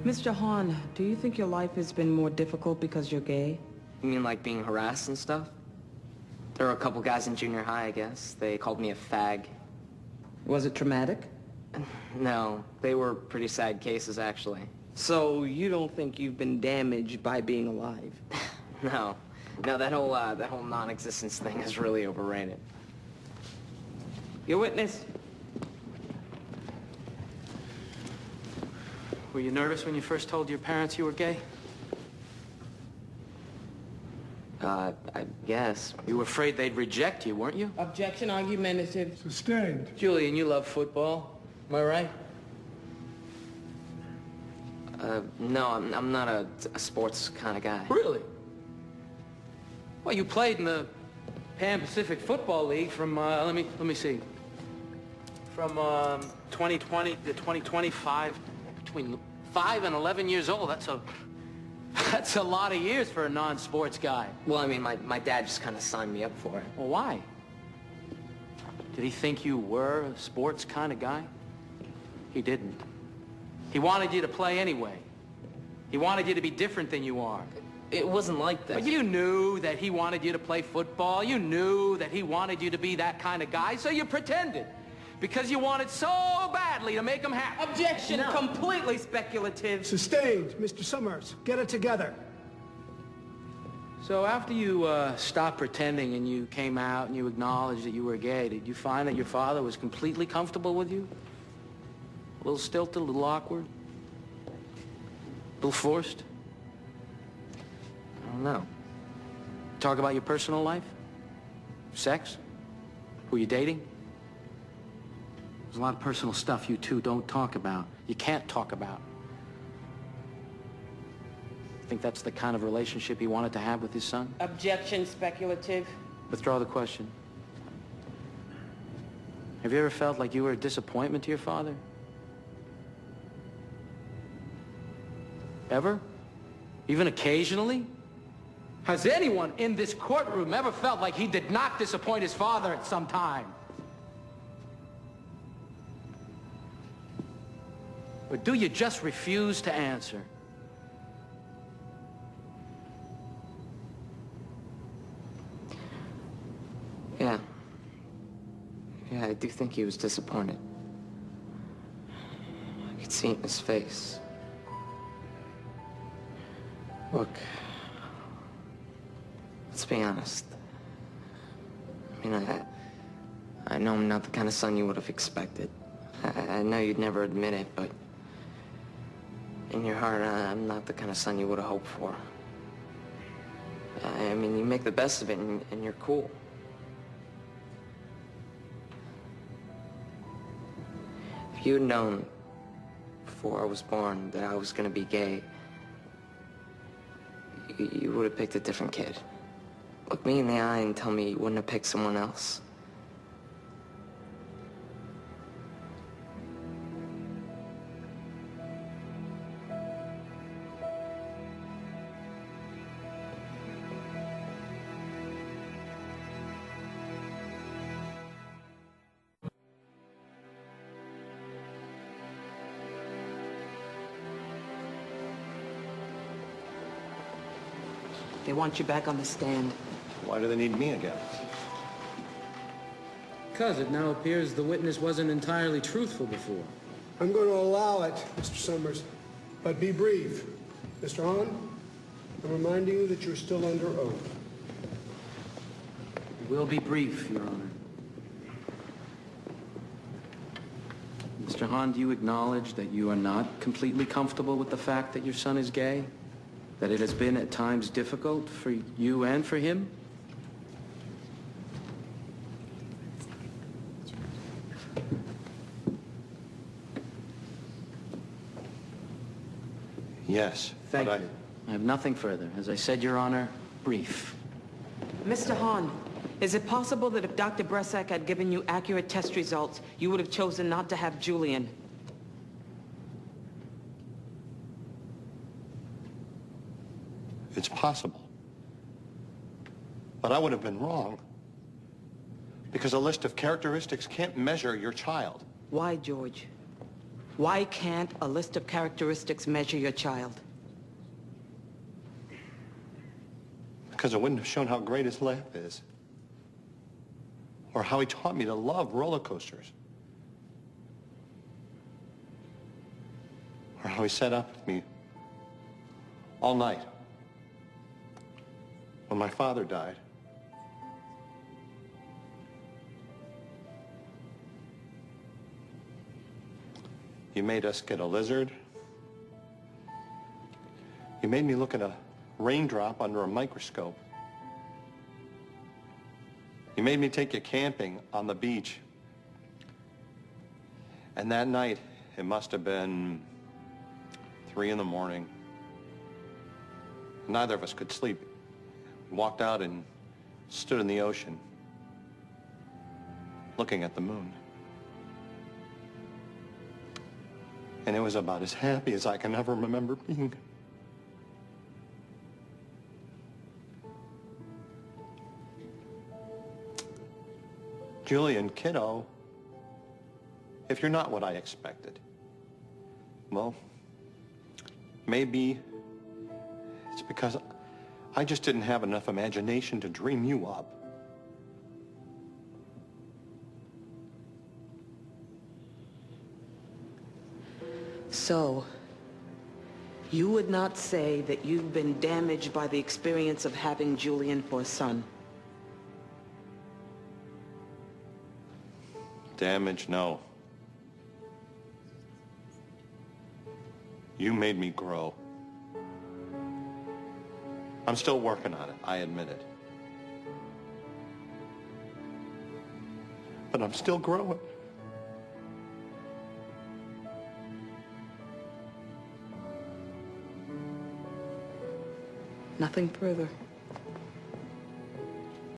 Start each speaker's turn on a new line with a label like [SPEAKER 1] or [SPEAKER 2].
[SPEAKER 1] Mr. Hahn, do you think your life has been more difficult because you're gay?
[SPEAKER 2] You mean like being harassed and stuff? There were a couple guys in junior high, I guess. They called me a fag.
[SPEAKER 1] Was it traumatic?
[SPEAKER 2] No, they were pretty sad cases, actually.
[SPEAKER 1] So you don't think you've been damaged by being alive?
[SPEAKER 2] No. No, that whole non-existence thing is really overrated.
[SPEAKER 1] Your witness.
[SPEAKER 3] Were you nervous when you first told your parents you were gay?
[SPEAKER 2] I guess.
[SPEAKER 3] You were afraid they'd reject you, weren't you?
[SPEAKER 1] Objection, argumentative.
[SPEAKER 4] Sustained.
[SPEAKER 3] Julian, you love football. Am I right?
[SPEAKER 2] No, I'm not a sports kind of guy.
[SPEAKER 3] Really? Well, you played in the Pan Pacific Football League from, let me see. From 2020 to 2025, between 5 and 11 years old. That's a lot of years for a non-sports guy.
[SPEAKER 2] Well, I mean, my dad just kind of signed me up for it.
[SPEAKER 3] Well, why? Did he think you were a sports kind of guy? He didn't. He wanted you to play anyway. He wanted you to be different than you are.
[SPEAKER 2] It wasn't like that.
[SPEAKER 3] But you knew that he wanted you to play football. You knew that he wanted you to be that kind of guy, so you pretended. Because you wanted so badly to make him happy.
[SPEAKER 1] Objection, completely speculative.
[SPEAKER 4] Sustained. Mr. Summers, get it together.
[SPEAKER 3] So after you stopped pretending and you came out and you acknowledged that you were gay, did you find that your father was completely comfortable with you? A little stilted, a little awkward? A little forced?
[SPEAKER 2] I don't know.
[SPEAKER 3] Talk about your personal life? Sex? Who you dating? There's a lot of personal stuff you two don't talk about. You can't talk about. Think that's the kind of relationship he wanted to have with his son?
[SPEAKER 1] Objection, speculative.
[SPEAKER 3] Withdraw the question. Have you ever felt like you were a disappointment to your father? Ever? Even occasionally? Has anyone in this courtroom ever felt like he did not disappoint his father at some time? Or do you just refuse to answer?
[SPEAKER 2] Yeah. Yeah, I do think he was disappointed. I could see it in his face. Look, let's be honest. I mean, I know I'm not the kind of son you would have expected. I know you'd never admit it, but in your heart, I'm not the kind of son you would have hoped for. I mean, you make the best of it, and you're cool. If you had known before I was born that I was going to be gay, you would have picked a different kid. Look me in the eye and tell me you wouldn't have picked someone else.
[SPEAKER 1] They want you back on the stand.
[SPEAKER 5] Why do they need me again?
[SPEAKER 3] Because it now appears the witness wasn't entirely truthful before.
[SPEAKER 4] I'm going to allow it, Mr. Summers, but be brief. Mr. Hahn, I'm reminding you that you're still under oath.
[SPEAKER 3] We'll be brief, Your Honor. Mr. Hahn, do you acknowledge that you are not completely comfortable with the fact that your son is gay? That it has been at times difficult for you and for him?
[SPEAKER 5] Yes.
[SPEAKER 3] Thank you. I have nothing further. As I said, Your Honor, brief.
[SPEAKER 1] Mr. Hahn, is it possible that if Dr. Bresak had given you accurate test results, you would have chosen not to have Julian?
[SPEAKER 5] It's possible. But I would have been wrong. Because a list of characteristics can't measure your child.
[SPEAKER 1] Why, George? Why can't a list of characteristics measure your child?
[SPEAKER 5] Because it wouldn't have shown how great his laugh is. Or how he taught me to love roller coasters. Or how he sat up with me all night when my father died. You made us get a lizard. You made me look at a raindrop under a microscope. You made me take you camping on the beach. And that night, it must have been 3 in the morning. Neither of us could sleep. We walked out and stood in the ocean, looking at the moon. And it was about as happy as I can ever remember being. Julian, kiddo, if you're not what I expected, well, maybe it's because I just didn't have enough imagination to dream you up.
[SPEAKER 1] So, you would not say that you've been damaged by the experience of having Julian for a son?
[SPEAKER 5] Damage, no. You made me grow. I'm still working on it, I admit it. But I'm still growing.
[SPEAKER 1] Nothing further.